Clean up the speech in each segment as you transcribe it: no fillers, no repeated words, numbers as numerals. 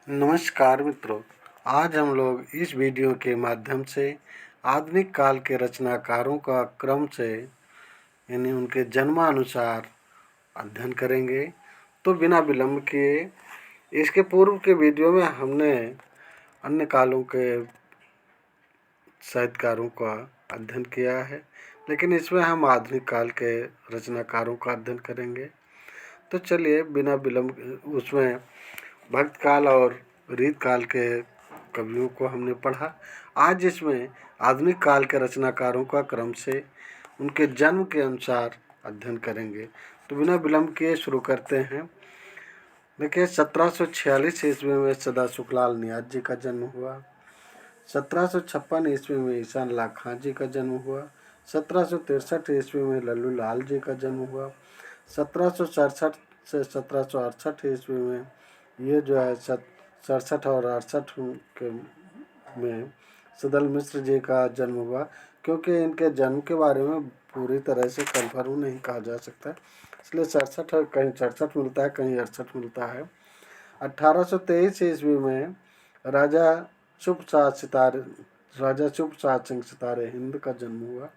नमस्कार मित्रों, आज हम लोग इस वीडियो के माध्यम से आधुनिक काल के रचनाकारों का क्रम से यानी उनके जन्मानुसार अध्ययन करेंगे। तो बिना विलंब किए इसके पूर्व के वीडियो में हमने अन्य कालों के साहित्यकारों का अध्ययन किया है, लेकिन इसमें हम आधुनिक काल के रचनाकारों का अध्ययन करेंगे। तो चलिए बिना विलंब उसमें भक्त काल और रीत काल के कवियों को हमने पढ़ा। आज इसमें आधुनिक काल के रचनाकारों का क्रम से उनके जन्म के अनुसार अध्ययन करेंगे। तो बिना विलंब किए शुरू करते हैं। देखिए 1746 ईस्वी में सदा सुखलाल नियाज़ जी का जन्म हुआ। 1756 ईस्वी में ईशान लाल खां जी का जन्म हुआ। 1763 ईस्वी में लल्लू लाल जी का जन्म हुआ। 1767 से 1768 ईस्वी में ये जो है 67 और 68 के में सदल मिश्र जी का जन्म हुआ, क्योंकि इनके जन्म के बारे में पूरी तरह से कन्फर्म नहीं कहा जा सकता, इसलिए 67 कहीं 67 मिलता है, कहीं 68 मिलता है। 1823 ईस्वी में राजा शुभ सात सिंह सितारे हिंद का जन्म हुआ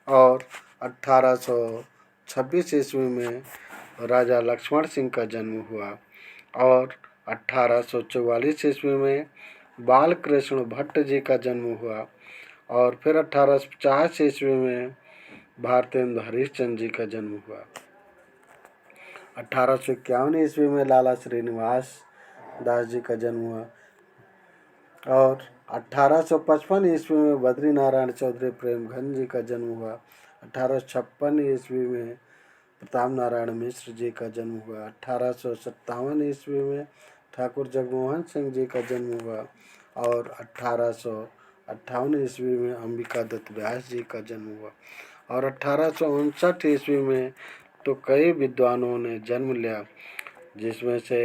और 1826 ईस्वी में राजा लक्ष्मण सिंह का जन्म हुआ और 1844 ईस्वी में बाल कृष्ण भट्ट जी का जन्म हुआ और फिर 1850 ईस्वी में भारतेंदु हरिश्चंद्र जी का जन्म हुआ। 1851 ईस्वी में लाला श्रीनिवास दास जी का जन्म हुआ और 1855 ईस्वी में बद्री नारायण चौधरी प्रेमघन जी का जन्म हुआ। 1856 ईस्वी में प्रताप नारायण मिश्र जी का जन्म हुआ। 1857 ईस्वी में ठाकुर जगमोहन सिंह जी का जन्म हुआ और 1858 ईस्वी में अंबिका दत्त व्यास जी का जन्म हुआ और 1859 ईस्वी में तो कई विद्वानों ने जन्म लिया, जिसमें से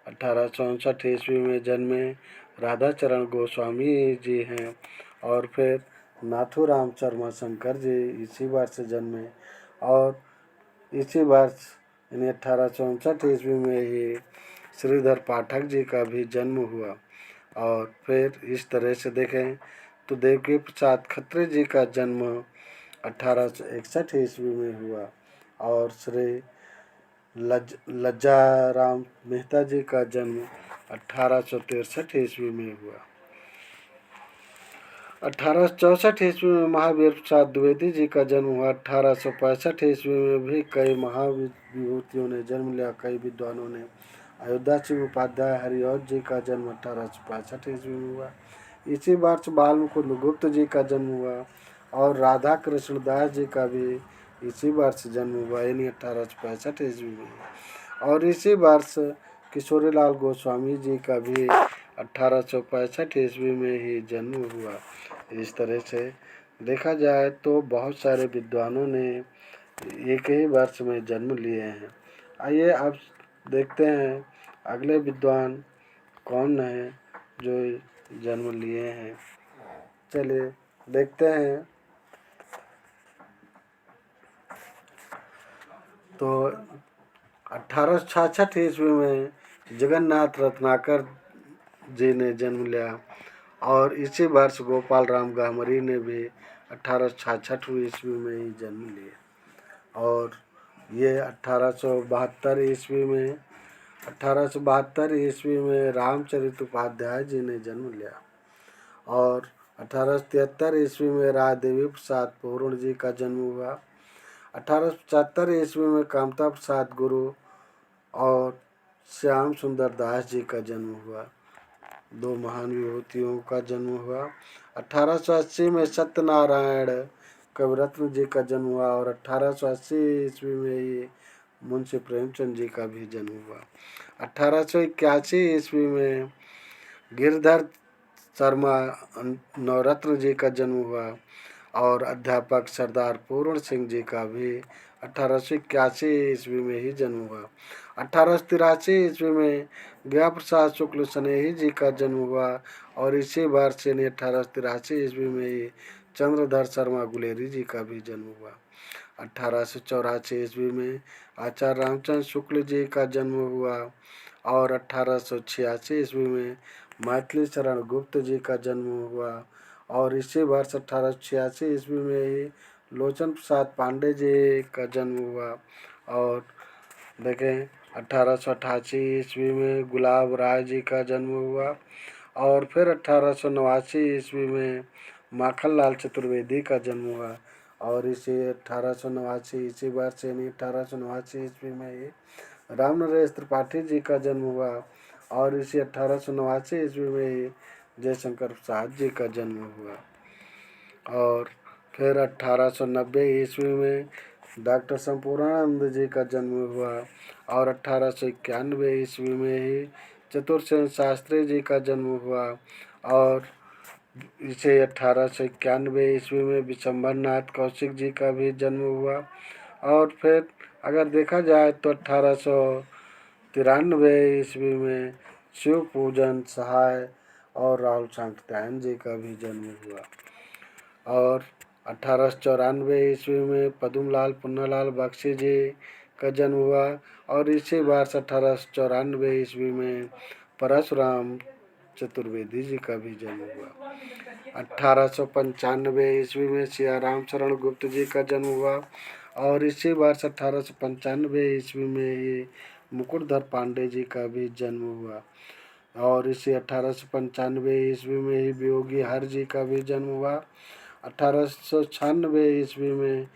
1859 ईस्वी में जन्मे राधा चरण गोस्वामी जी हैं और फिर नाथूराम शर्मा शंकर जी इसी वर्ष जन्मे और इसी वर्ष यानी 1859 ईस्वी में ही श्रीधर पाठक जी का भी जन्म हुआ। और फिर इस तरह से देखें तो देवकी प्रसाद खत्री जी का जन्म 1861 ईस्वी में हुआ और श्री लज्जाराम मेहता जी का जन्म 1863 ईस्वी में हुआ। 1864 ईस्वी में महावीर प्रसाद द्विवेदी जी का जन्म हुआ। 1865 ईस्वी में भी कई महाविभूतियों ने जन्म लिया, कई विद्वानों ने। अयोध्या सिंह उपाध्याय हरिऔध जी का जन्म 1865 ईस्वी में हुआ। इसी वर्ष बाल मुकुंद गुप्त जी का जन्म हुआ और राधा कृष्ण दास जी का भी इसी वर्ष जन्म हुआ, यानी 1865 ईस्वी में। और इसी वर्ष किशोरीलाल गोस्वामी जी का भी 1865 ईस्वी में ही जन्म हुआ। इस तरह से देखा जाए तो बहुत सारे विद्वानों ने एक ही वर्ष में जन्म लिए हैं। आइए अब देखते हैं अगले विद्वान कौन है जो जन्म लिए हैं। चलिए देखते हैं। तो 1866 ईस्वी में जगन्नाथ रत्नाकर जी ने जन्म लिया और इसी वर्ष गोपाल राम गामरी ने भी 1866 ईस्वी में ही जन्म लिया और ये 1872 ईस्वी में रामचरित उपाध्याय जी ने जन्म लिया और 1873 ईस्वी में रायदेवी प्रसाद पूर्ण जी का जन्म हुआ। 1875 ईस्वी में कामता प्रसाद गुरु और श्याम सुंदर दास जी का जन्म हुआ, दो महान विभूतियों का जन्म हुआ। 1880 में सत्यनारायण कविरत्न जी का जन्म हुआ और 1880 ईस्वी में ही मुंशी प्रेमचंद जी का भी जन्म हुआ। 1881 ईस्वी में गिरधर शर्मा नवरत्न जी का जन्म हुआ और अध्यापक सरदार पूर्ण सिंह जी का भी 1881 ईस्वी में ही जन्म हुआ। 1883 ईस्वी में गया प्रसाद शुक्ल स्नेही जी का जन्म हुआ और इसी वर्ष यानी 1883 ईस्वी में ही चंद्रधर शर्मा गुलेरी जी का भी जन्म हुआ। 1884 ईस्वी में आचार्य रामचंद्र शुक्ल जी का जन्म हुआ और 1886 ईस्वी में मैथिली शरण गुप्त जी का जन्म हुआ। और इसी वर्ष 1886 ईस्वी में ही लोचन प्रसाद पांडे जी का जन्म हुआ। और देखें 1888 ईस्वी में गुलाब राय जी का जन्म हुआ। और फिर 1889 ईस्वी में माखनलाल चतुर्वेदी का जन्म हुआ। और इसी 1889 इसी वर्ष यानी 1889 ईस्वी में ही राम नरेश त्रिपाठी जी का जन्म हुआ। और इसी 1889 ईस्वी में ही जयशंकर प्रसाद जी का जन्म हुआ। और फिर 1890 ईस्वी में डॉक्टर संपूर्णानंद जी का जन्म हुआ। और 1891 ईस्वी में ही चतुर्सेन शास्त्री जी का जन्म हुआ। और इसे 1891 ईस्वी में विशंबर नाथ कौशिक जी का भी जन्म हुआ। और फिर अगर देखा जाए तो 1893 ईस्वी में शिव पूजन सहाय और राहुल सांकृत्यायन जी का भी जन्म हुआ। और 1894 ईस्वी में पद्मलाल पुन्नालाल बख्शी जी का जन्म हुआ। और इसी वर्ष 1894 ईस्वी में परशुराम चतुर्वेदी जी का भी जन्म हुआ। 1895 ईस्वी में सियाराम शरण गुप्त जी का जन्म हुआ। और इसी वर्ष 1895 ईस्वी में ही मुकुटधर पांडे जी का भी जन्म हुआ। और इसी 1895 ईस्वी में ही वियोगी हर जी का भी जन्म हुआ। 1896 ईस्वी में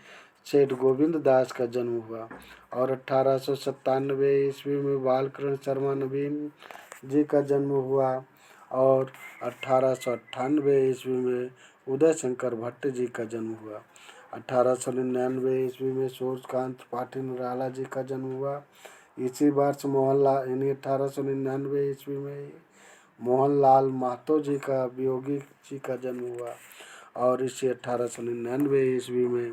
सेठ गोविंद दास का जन्म हुआ। और 1897 ईस्वी में बालकृष्ण शर्मा नवीन जी का जन्म हुआ। और 1898 ईस्वी में उदय शंकर भट्ट जी का जन्म हुआ। 1899 ईस्वी में सूर्यकांत त्रिपाठी निराला जी का जन्म हुआ। इसी वर्ष मोहनलाल यानी 1899 ईस्वी में मोहनलाल महतो जी का वियोगी जी का जन्म हुआ। और इसी 1899 ईस्वी में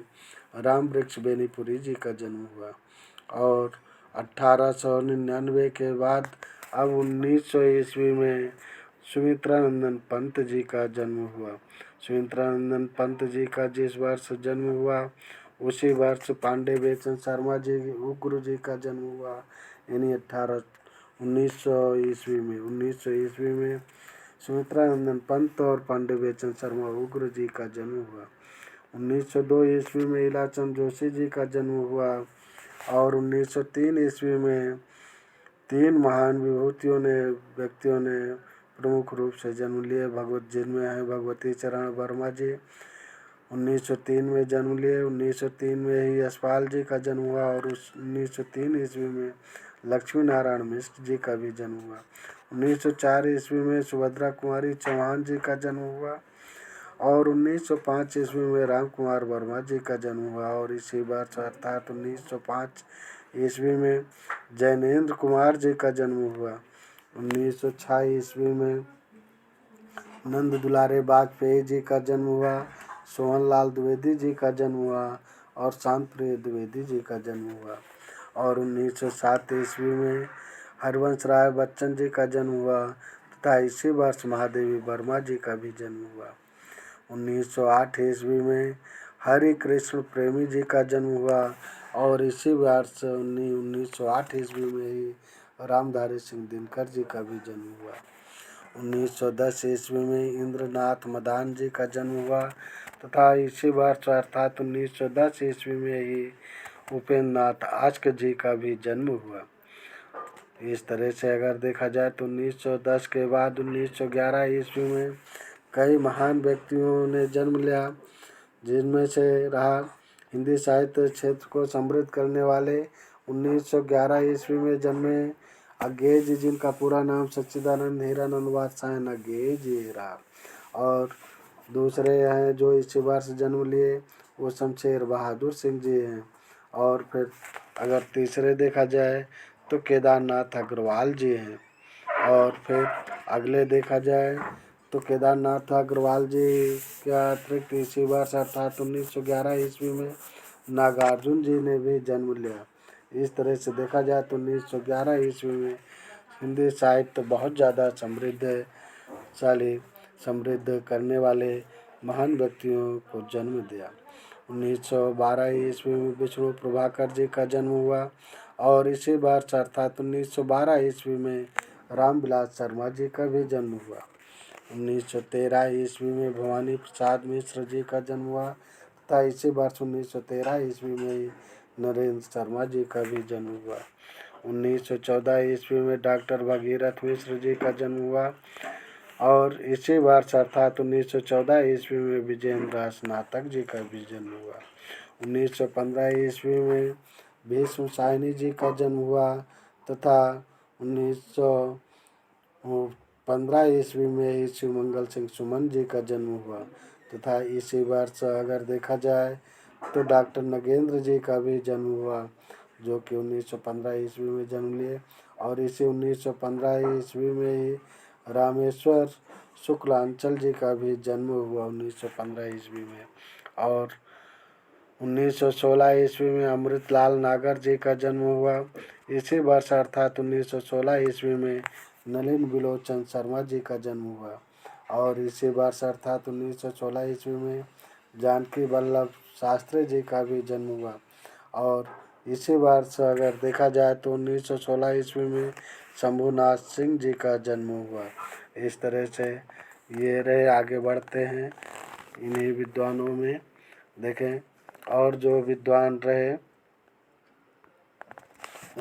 राम वृक्ष बेनीपुरी जी का जन्म हुआ। और 1899 के बाद अब 1900 ईस्वी में सुमित्रानंदन पंत जी का जन्म हुआ। सुमित्रानंदन पंत जी का जिस वर्ष जन्म हुआ उसी वर्ष पांडे बेचन शर्मा जी उग्र जी का जन्म हुआ। यानी 1900 ईस्वी में सुमित्रानंदन पंत और पांडे बेचन शर्मा उग्र जी का जन्म हुआ। 1902 ईस्वी में इलाचंद जोशी जी का जन्म हुआ। और 1903 ईस्वी में तीन महान व्यक्तियों ने प्रमुख रूप से जन्म लिए जिनमें हैं भगवती चरण वर्मा जी 1903 में जन्म लिए। 1903 में ही यशपाल जी का जन्म हुआ। और 1903 ईस्वी में लक्ष्मी नारायण मिश्र जी का भी जन्म हुआ। 1904 ईस्वी में सुभद्रा कुमारी चौहान जी का जन्म हुआ। और 1905 ईस्वी में राम कुमार वर्मा जी का जन्म हुआ। और इसी वर्ष अर्थात 1905 ईस्वी में जैनेन्द्र कुमार जी का जन्म हुआ। 1906 ईस्वी में नंद दुलारे वाजपेयी जी का जन्म हुआ। सोहनलाल द्विवेदी जी का जन्म हुआ। और शांत प्रिय द्विवेदी जी का जन्म हुआ। और 1907 ईस्वी में हरिवंश राय बच्चन जी का जन्म हुआ तथा इसी वर्ष महादेवी वर्मा जी का भी जन्म हुआ। 1908 ईस्वी में हरि कृष्ण प्रेमी जी का जन्म हुआ। और इसी वर्ष 1908 ईस्वी में ही रामधारी सिंह दिनकर जी का भी जन्म हुआ। 1910 ईस्वी में इंद्रनाथ मदान जी का जन्म हुआ तथा इसी वर्ष अर्थात 1910 ईस्वी में ही उपेंद्र नाथ आचक जी का भी जन्म हुआ। इस तरह से अगर देखा जाए तो 1910 के बाद 1911 ईस्वी में कई महान व्यक्तियों ने जन्म लिया जिनमें से रहा हिंदी साहित्य क्षेत्र को समृद्ध करने वाले 1911 ईस्वी में जन्मे अज्ञेय जी जिनका पूरा नाम सच्चिदानंद हीरानंद वात्सायन अज्ञेय जी रहा। और दूसरे हैं जो इसी वर्ष जन्म लिए वो शमशेर बहादुर सिंह जी हैं। और फिर अगर तीसरे देखा जाए तो केदारनाथ अग्रवाल जी हैं। और फिर अगले देखा जाए तो केदारनाथ अग्रवाल जी के अतिरिक्त इसी वर्ष अर्थात 1911 ईस्वी में नागार्जुन जी ने भी जन्म लिया। इस तरह से देखा जाए तो 1911 ईस्वी में हिंदी साहित्य बहुत ज़्यादा समृद्ध करने वाले महान व्यक्तियों को जन्म दिया। 1912 ईस्वी में विष्णु प्रभाकर जी का जन्म हुआ। और इसी वर्ष अर्थात 1912 ईस्वी में रामविलास शर्मा जी का भी जन्म हुआ। 1913 ईस्वी में भवानी प्रसाद मिश्र जी का जन्म हुआ तथा इसी वर्ष 1913 ईस्वी में ही नरेंद्र शर्मा जी का भी जन्म हुआ। 1914 ईस्वी में डॉक्टर भगीरथ मिश्र जी का जन्म हुआ और इसी वर्ष अर्थात 1914 ईस्वी में विजेंद्र स्नातक जी का भी जन्म हुआ। 1915 ईस्वी में भीष्म साहनी जी का जन्म हुआ तथा 1915 ईस्वी में ही शिव मंगल सिंह सुमन जी का जन्म हुआ तथा इसी वर्ष अगर देखा जाए तो डॉक्टर नगेंद्र जी का भी जन्म हुआ जो कि 1915 ईस्वी में जन्म लिए और इसी 1915 ईस्वी में ही रामेश्वर शुक्लांचल जी का भी जन्म हुआ 1915 ईस्वी में। और 1916 ईस्वी में अमृतलाल नागर जी का जन्म हुआ। इसी वर्ष अर्थात 1916 ईस्वी में नलिन बिलोचन शर्मा जी का जन्म हुआ और इसी वर्ष अर्थात 1916 ईस्वी में जानकी वल्लभ शास्त्री जी का भी जन्म हुआ और इसी वर्ष अगर देखा जाए तो 1916 ईस्वी में शंभुनाथ सिंह जी का जन्म हुआ। इस तरह से ये रहे, आगे बढ़ते हैं इन्हीं विद्वानों में देखें और जो विद्वान रहे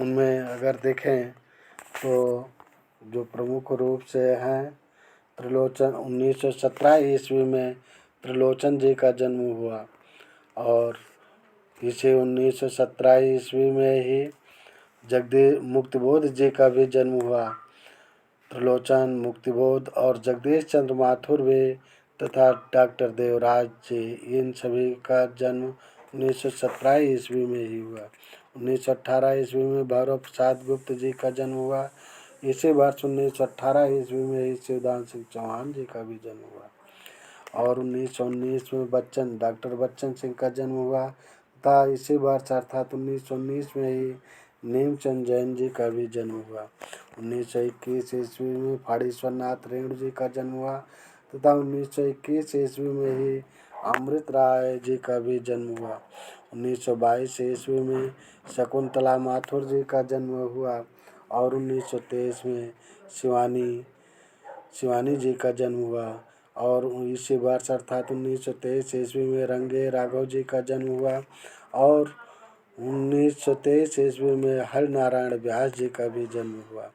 उनमें अगर देखें तो जो प्रमुख रूप से हैं त्रिलोचन 1917 ईस्वी में त्रिलोचन जी का जन्म हुआ और इसी 1917 ईस्वी में ही जगदीश मुक्तिबोध जी का भी जन्म हुआ। त्रिलोचन, मुक्तिबोध और जगदीश चंद्र माथुर भी तथा डॉक्टर देवराज जी इन सभी का जन्म 1917 ईस्वी में ही हुआ। 1918 ईस्वी में भैरव प्रसाद गुप्त जी का जन्म हुआ। इसी वर्ष 1918 ईस्वी में ही शिवदान सिंह चौहान जी का भी जन्म हुआ और 1919 में डॉक्टर बच्चन सिंह का जन्म हुआ तथा इसी वर्ष अर्थात 1919 में ही नीमचंद जैन जी का भी जन्म हुआ। 1921 ईस्वी में फाड़ीश्वरनाथ रेणु जी का जन्म हुआ तथा 1921 ईस्वी में ही अमृत राय जी का भी जन्म हुआ। 1922 ईस्वी में शकुंतला माथुर जी का जन्म हुआ और 1923 में शिवानी जी का जन्म हुआ और इसी वर्ष अर्थात 1923 ईस्वी में रंगे राघव जी का जन्म हुआ और 1923 ईस्वी में हरिनारायण व्यास जी का भी जन्म हुआ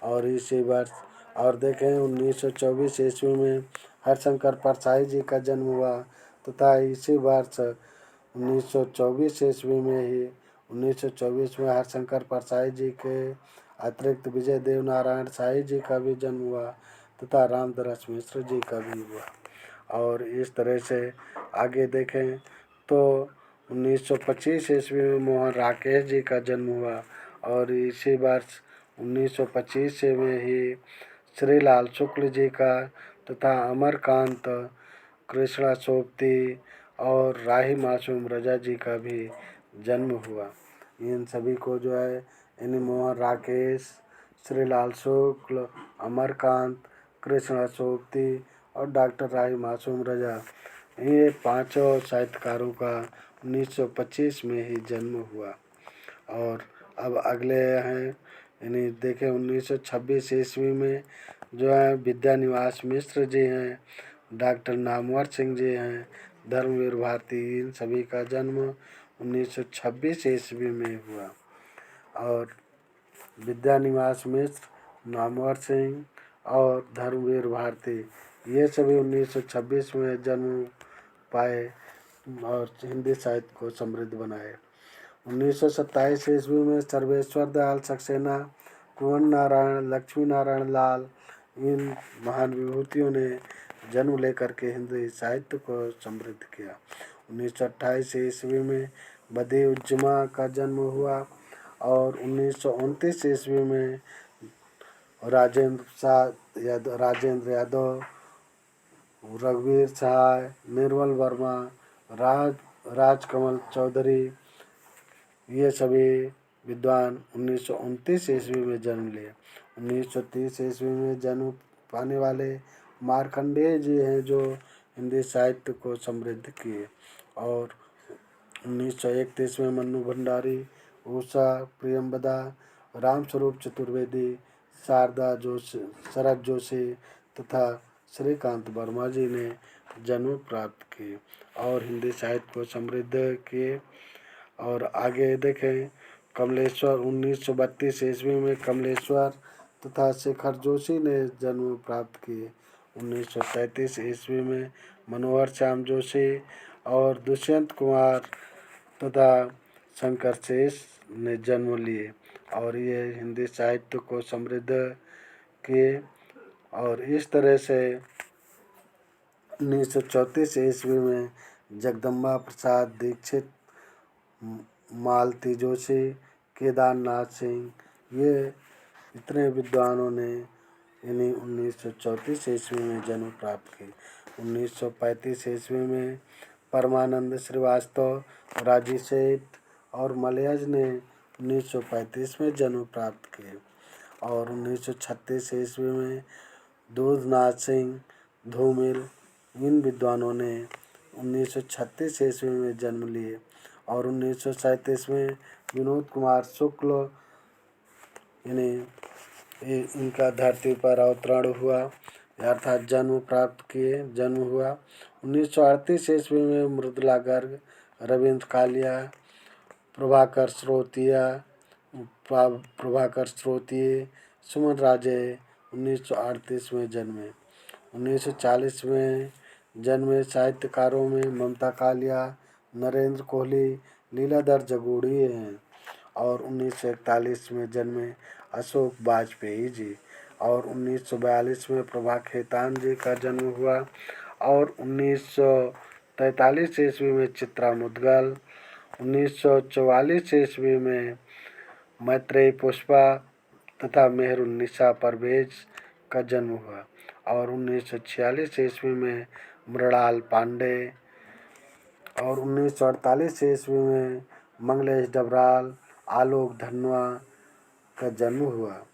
और इसी वर्ष और देखें 1924 ईस्वी में हरिशंकर परसाई जी का जन्म हुआ तथा इसी वर्ष 1924 ईस्वी में ही 1924 में हरिशंकर परसाई जी के अतिरिक्त विजय देव नारायण शाही जी का भी जन्म हुआ तथा रामदरस मिश्र जी का भी हुआ। और इस तरह से आगे देखें तो 1925 ईस्वी में मोहन राकेश जी का जन्म हुआ और इसी वर्ष 1925 में ही श्रीलाल शुक्ल जी का तथा अमरकांत कृष्णा सोपती और राही मासूम रजा जी का भी जन्म हुआ। इन सभी को जो है इन मोहन राकेश, श्रीलाल शुक्ल, अमरकांत, कृष्णा सोपती और डॉक्टर राही मासूम रजा, ये पांचों साहित्यकारों का 1925 में ही जन्म हुआ। और अब अगले हैं यानी देखें 1926 ईस्वी में जो है विद्यानिवास मिश्र जी हैं, डॉक्टर नामवर सिंह जी हैं, धर्मवीर भारती, इन सभी का जन्म 1926 ईस्वी में हुआ। और विद्यानिवास मिश्र, नामवर सिंह और धर्मवीर भारती ये सभी 1926 में जन्म पाए और हिंदी साहित्य को समृद्ध बनाए। 1927 ईस्वी में सर्वेश्वर दयाल सक्सेना, कुंवर नारायण, लक्ष्मी नारायण लाल, इन महान विभूतियों ने जन्म लेकर के हिंदी साहित्य को समृद्ध किया। 1928 ईस्वी में बदी उज्जमा का जन्म हुआ और 1929 ईस्वी में राजेंद्र यादव, रघुवीर सहाय, निर्मल वर्मा, राजकमल चौधरी, ये सभी विद्वान 1929 ईस्वी में जन्म लिए। 1930 ईस्वी में जन्म पाने वाले मार्कंडेय जी हैं जो हिंदी साहित्य को समृद्ध किए और 1931 में मन्नू भंडारी, उषा प्रियंवदा, रामस्वरूप चतुर्वेदी, शारदा जोशी, शरद जोशी तथा श्रीकांत वर्मा जी ने जन्म प्राप्त की और हिंदी साहित्य को समृद्ध किए। और आगे देखें, कमलेश्वर 1932 ईस्वी में कमलेश्वर तथा शेखर जोशी ने जन्म प्राप्त किए। 1933 ईस्वी में मनोहर श्याम जोशी और दुष्यंत कुमार तथा शंकर शेष ने जन्म लिए और ये हिंदी साहित्य को समृद्ध किए। और इस तरह से 1934 ईस्वी में जगदम्बा प्रसाद दीक्षित, मालती जोशी, केदारनाथ सिंह, ये इतने विद्वानों ने इन्हीं 1934 ईस्वी में जन्म प्राप्त की। 1935 ईस्वी में परमानंद श्रीवास्तव, राजी सेठ और मलयज ने 1935 में जन्म प्राप्त किए और 1936 ईस्वी में दूधनाथ सिंह, धूमिल, इन विद्वानों ने 1936 ईस्वी में जन्म लिए और 1937 में विनोद कुमार शुक्ल इनका धरती पर अवतरण हुआ अर्थात जन्म हुआ। 1938 ईस्वी में मृदुला गर्ग, रविंद्र कालिया, प्रभाकर स्रोतिये, सुमन राजे 1938 में जन्मे। 1940 में जन्मे साहित्यकारों में ममता कालिया, नरेंद्र कोहली, लीलाधर जगूड़ी हैं और 1941 में जन्मे अशोक वाजपेयी जी और 1942 में प्रभा खेतान जी का जन्म हुआ और 1943 ईस्वी में चित्रा मुदगल, 1944 ईस्वी में मैत्रेयी पुष्पा तथा मेहरुन्निसा परवेज का जन्म हुआ और 1946 ईस्वी में मृणाल पांडे और 1948 ईस्वी में मंगलेश डबराल, आलोक धनवा का जन्म हुआ।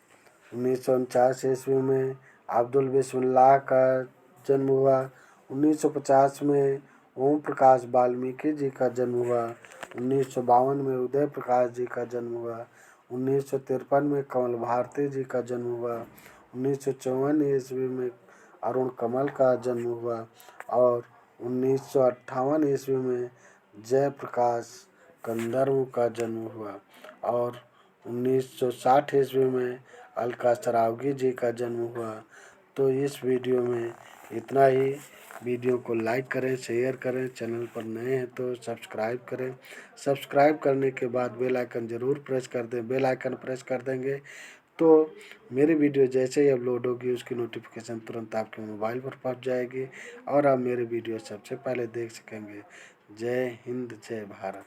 1949 ईस्वी में अब्दुल बिस्मिल्लाह का जन्म हुआ। 1950 में ओम प्रकाश वाल्मीकि जी का जन्म हुआ। 1952 में उदय प्रकाश जी का जन्म हुआ। 1953 में कमल भारती जी का जन्म हुआ। 1954 ईस्वी में अरुण कमल का जन्म हुआ और 1958 ईस्वी में जयप्रकाश गंधर्व का जन्म हुआ और 1960 ईस्वी में अलका सरावगी जी का जन्म हुआ। तो इस वीडियो में इतना ही। वीडियो को लाइक करें, शेयर करें, चैनल पर नए हैं तो सब्सक्राइब करें। सब्सक्राइब करने के बाद बेल आइकन ज़रूर प्रेस कर दें। बेल आइकन प्रेस कर देंगे तो मेरी वीडियो जैसे ही अपलोड होगी उसकी नोटिफिकेशन तुरंत आपके मोबाइल पर पहुंच जाएगी और आप मेरी वीडियो सबसे पहले देख सकेंगे। जय हिंद, जय भारत।